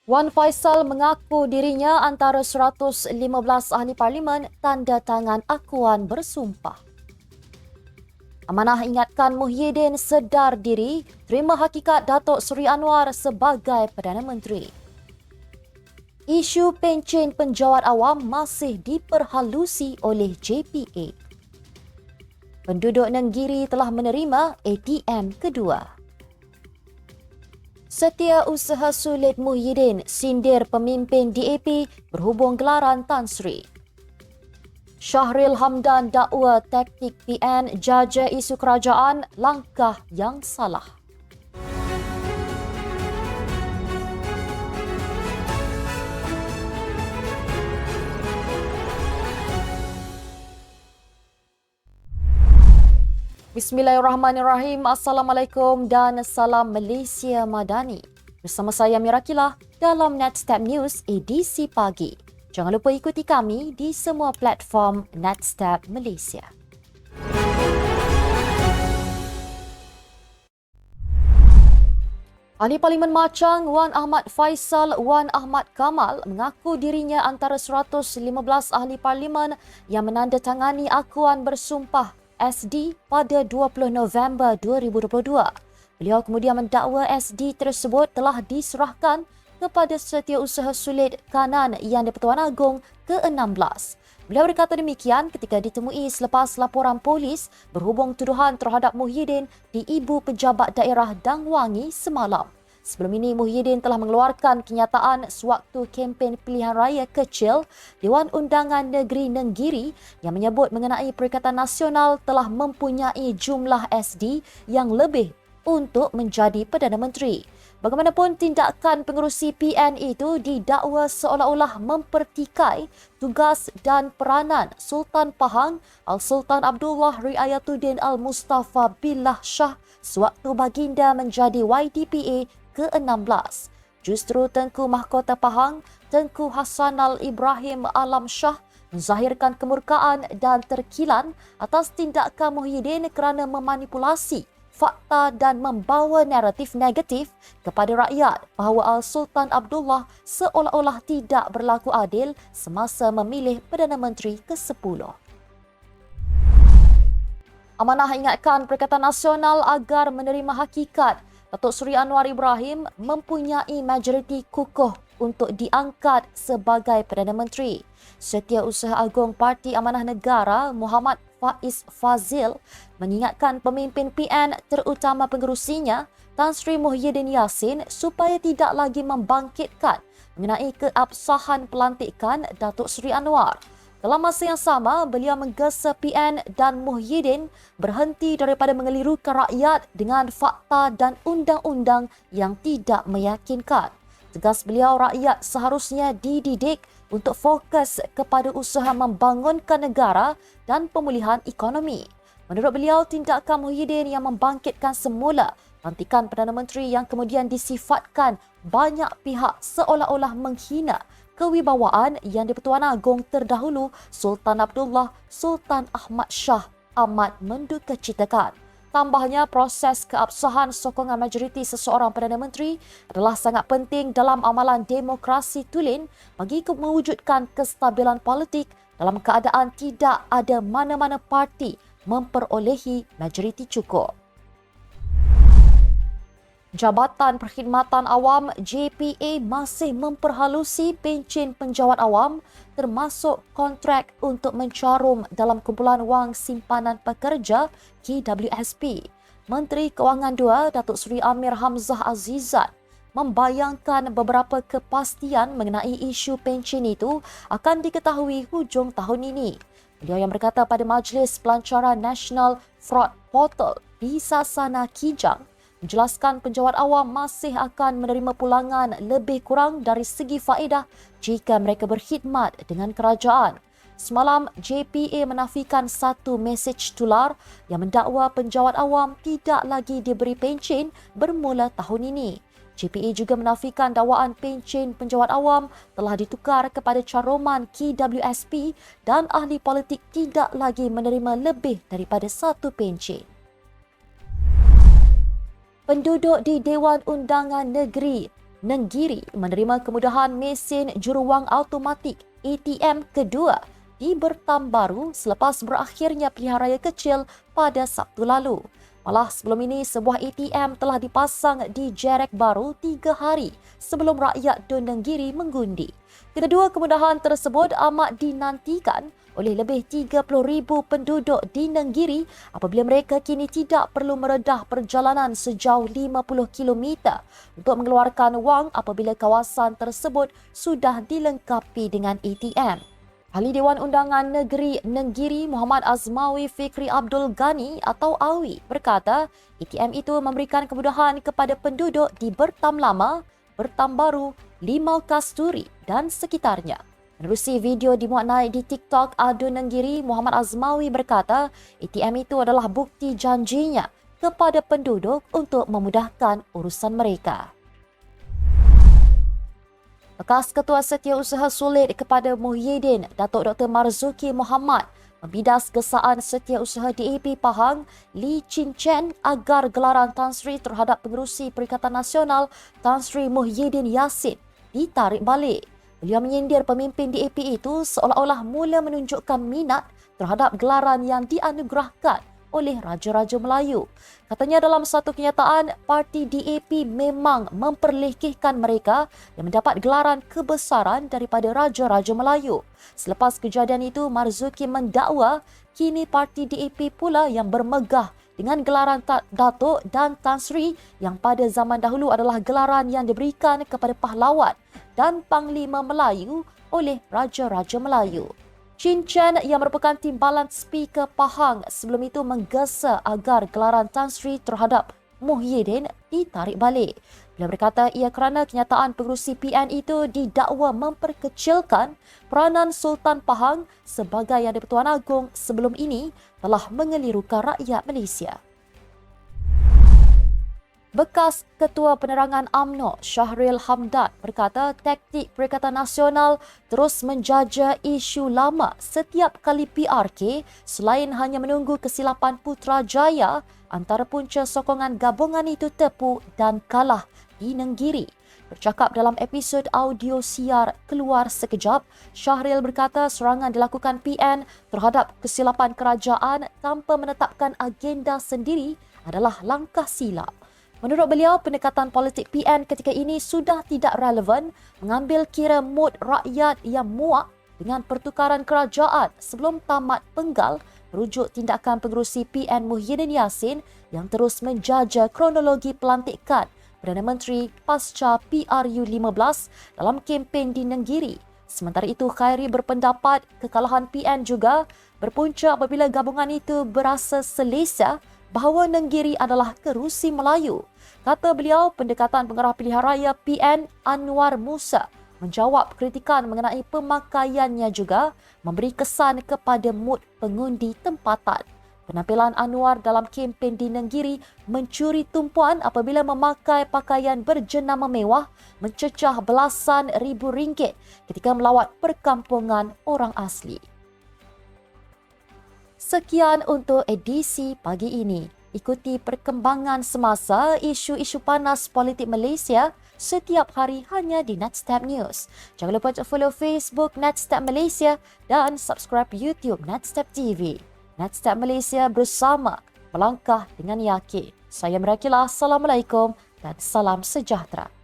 Wan Faisal mengaku dirinya antara 115 ahli parlimen tanda tangan akuan bersumpah. Amanah ingatkan Muhyiddin sedar diri terima hakikat Datuk Seri Anwar sebagai Perdana Menteri. Isu pencen penjawat awam masih diperhalusi oleh JPA. Penduduk Nenggiri telah menerima ATM kedua. Setiausaha Sulit Muhyiddin sindir pemimpin DAP berhubung gelaran Tan Sri. Syahril Hamdan dakwa taktik PN jaja isu kerajaan langkah yang salah. Bismillahirrahmanirrahim. Assalamualaikum dan salam Malaysia Madani. Bersama saya Mirakilah dalam Netstep News edisi pagi. Jangan lupa ikuti kami di semua platform Netstep Malaysia. Ahli Parlimen Machang Wan Ahmad Faisal Wan Ahmad Kamal mengaku dirinya antara 115 ahli parlimen yang menandatangani akuan bersumpah SD pada 20 November 2022. Beliau kemudian mendakwa SD tersebut telah diserahkan kepada Setiausaha Sulit Kanan Yang di-Pertuan Agong ke-16. Beliau berkata demikian ketika ditemui selepas laporan polis berhubung tuduhan terhadap Muhyiddin di Ibu Pejabat Daerah Dang Wangi semalam. Sebelum ini, Muhyiddin telah mengeluarkan kenyataan sewaktu kempen pilihan raya kecil Dewan Undangan Negeri Nenggiri yang menyebut mengenai Perikatan Nasional telah mempunyai jumlah SD yang lebih untuk menjadi Perdana Menteri. Bagaimanapun, tindakan pengerusi PN itu didakwa seolah-olah mempertikai tugas dan peranan Sultan Pahang Al-Sultan Abdullah Riayatuddin Al-Mustafa Billah Shah sewaktu baginda menjadi YDPA ke-16. Justru Tengku Mahkota Pahang, Tengku Hassanal Ibrahim Alam Shah menzahirkan kemurkaan dan terkilan atas tindakan Muhyiddin kerana memanipulasi fakta dan membawa naratif negatif kepada rakyat bahawa Al-Sultan Abdullah seolah-olah tidak berlaku adil semasa memilih Perdana Menteri ke-10. Amanah ingatkan Perikatan Nasional agar menerima hakikat Datuk Seri Anwar Ibrahim mempunyai majoriti kukuh untuk diangkat sebagai Perdana Menteri. Setiausaha Agong Parti Amanah Negara Muhammad Faiz Fazil mengingatkan pemimpin PN terutama pengerusinya Tan Sri Muhyiddin Yassin supaya tidak lagi membangkitkan mengenai keabsahan pelantikan Datuk Seri Anwar. Dalam masa yang sama, beliau menggesa PN dan Muhyiddin berhenti daripada mengelirukan rakyat dengan fakta dan undang-undang yang tidak meyakinkan. Tegas beliau, rakyat seharusnya dididik untuk fokus kepada usaha membangunkan negara dan pemulihan ekonomi. Menurut beliau, tindakan Muhyiddin yang membangkitkan semula pelantikan Perdana Menteri yang kemudian disifatkan banyak pihak seolah-olah menghina kewibawaan Yang di-Pertuan Agong terdahulu Sultan Abdullah Sultan Ahmad Shah amat mendukacitakan. Tambahnya, proses keabsahan sokongan majoriti seseorang Perdana Menteri adalah sangat penting dalam amalan demokrasi tulen bagi mewujudkan kestabilan politik dalam keadaan tidak ada mana-mana parti memperolehi majoriti cukup. Jabatan Perkhidmatan Awam JPA masih memperhalusi pencen penjawat awam termasuk kontrak untuk mencarum dalam kumpulan wang simpanan pekerja KWSP. Menteri Kewangan II Datuk Seri Amir Hamzah Azizat membayangkan beberapa kepastian mengenai isu pencen itu akan diketahui hujung tahun ini. Beliau yang berkata pada Majlis Pelancaran National Fraud Portal di Sasana Kijang menjelaskan penjawat awam masih akan menerima pulangan lebih kurang dari segi faedah jika mereka berkhidmat dengan kerajaan. Semalam, JPA menafikan satu mesej tular yang mendakwa penjawat awam tidak lagi diberi pencen bermula tahun ini. JPA juga menafikan dakwaan pencen penjawat awam telah ditukar kepada caruman KWSP dan ahli politik tidak lagi menerima lebih daripada satu pencen. Penduduk di Dewan Undangan Negeri Nenggiri menerima kemudahan mesin juruwang automatik ATM kedua di Bertam Baru selepas berakhirnya pilihan raya kecil pada Sabtu lalu. Malah sebelum ini, sebuah ATM telah dipasang di Jerek Baru 3 hari sebelum rakyat Dun Nenggiri mengundi. Kedua kemudahan tersebut amat dinantikan oleh lebih 30,000 penduduk di Nenggiri apabila mereka kini tidak perlu meredah perjalanan sejauh 50 km untuk mengeluarkan wang apabila kawasan tersebut sudah dilengkapi dengan ATM. Ahli Dewan Undangan Negeri Nenggiri Muhammad Azmawi Fikri Abdul Ghani atau Awi berkata ATM itu memberikan kemudahan kepada penduduk di Bertam Lama, Bertam Baru, Limau Kasturi dan sekitarnya. Menerusi video dimuat naik di TikTok Adun Nenggiri, Muhammad Azmawi berkata ATM itu adalah bukti janjinya kepada penduduk untuk memudahkan urusan mereka. Bekas Ketua Setiausaha Sulit kepada Muhyiddin, Datuk Dr. Marzuki Mohamad, membidas gesaan Setiausaha DAP Pahang, Lee Chin Chen agar gelaran Tan Sri terhadap pengerusi Perikatan Nasional Tan Sri Muhyiddin Yassin ditarik balik. Beliau menyindir pemimpin DAP itu seolah-olah mula menunjukkan minat terhadap gelaran yang dianugerahkan oleh Raja-Raja Melayu. Katanya dalam satu kenyataan, parti DAP memang memperlekehkan mereka yang mendapat gelaran kebesaran daripada Raja-Raja Melayu. Selepas kejadian itu, Marzuki mendakwa kini parti DAP pula yang bermegah dengan gelaran Datuk dan Tan Sri yang pada zaman dahulu adalah gelaran yang diberikan kepada pahlawan dan Panglima Melayu oleh Raja-Raja Melayu. Chin Chen yang merupakan timbalan Speaker Pahang sebelum itu menggesa agar gelaran Tan Sri terhadap Muhyiddin ditarik balik. Beliau berkata ia kerana kenyataan pengerusi PN itu didakwa memperkecilkan peranan Sultan Pahang sebagai Yang di-Pertuan Agong sebelum ini telah mengelirukan rakyat Malaysia. Bekas Ketua Penerangan UMNO Syahril Hamdan berkata taktik Perikatan Nasional terus menjaja isu lama setiap kali PRK selain hanya menunggu kesilapan Putrajaya antara punca sokongan gabungan itu tepu dan kalah di Nenggiri. Bercakap dalam episod audio siar Keluar Sekejap, Syahril berkata serangan dilakukan PN terhadap kesilapan kerajaan tanpa menetapkan agenda sendiri adalah langkah silap. Menurut beliau, pendekatan politik PN ketika ini sudah tidak relevan mengambil kira mood rakyat yang muak dengan pertukaran kerajaan sebelum tamat penggal merujuk tindakan pengerusi PN Muhyiddin Yassin yang terus menjaja kronologi pelantikan Perdana Menteri pasca PRU 15 dalam kempen di Nenggiri. Sementara itu, Khairi berpendapat kekalahan PN juga berpunca apabila gabungan itu berasa selesa bahawa Nenggiri adalah kerusi Melayu. Kata beliau, pendekatan pengarah pilihan raya PN Anwar Musa menjawab kritikan mengenai pemakaiannya juga memberi kesan kepada mood pengundi tempatan. Penampilan Anwar dalam kempen di Nenggiri mencuri tumpuan apabila memakai pakaian berjenama mewah mencecah belasan ribu ringgit ketika melawat perkampungan orang asli. Sekian untuk edisi pagi ini. Ikuti perkembangan semasa isu-isu panas politik Malaysia setiap hari hanya di Netstab News. Jangan lupa untuk follow Facebook Netstab Malaysia dan subscribe YouTube Netstab TV. Netstab Malaysia bersama melangkah dengan yakin. Saya Mirakilah. Assalamualaikum dan salam sejahtera.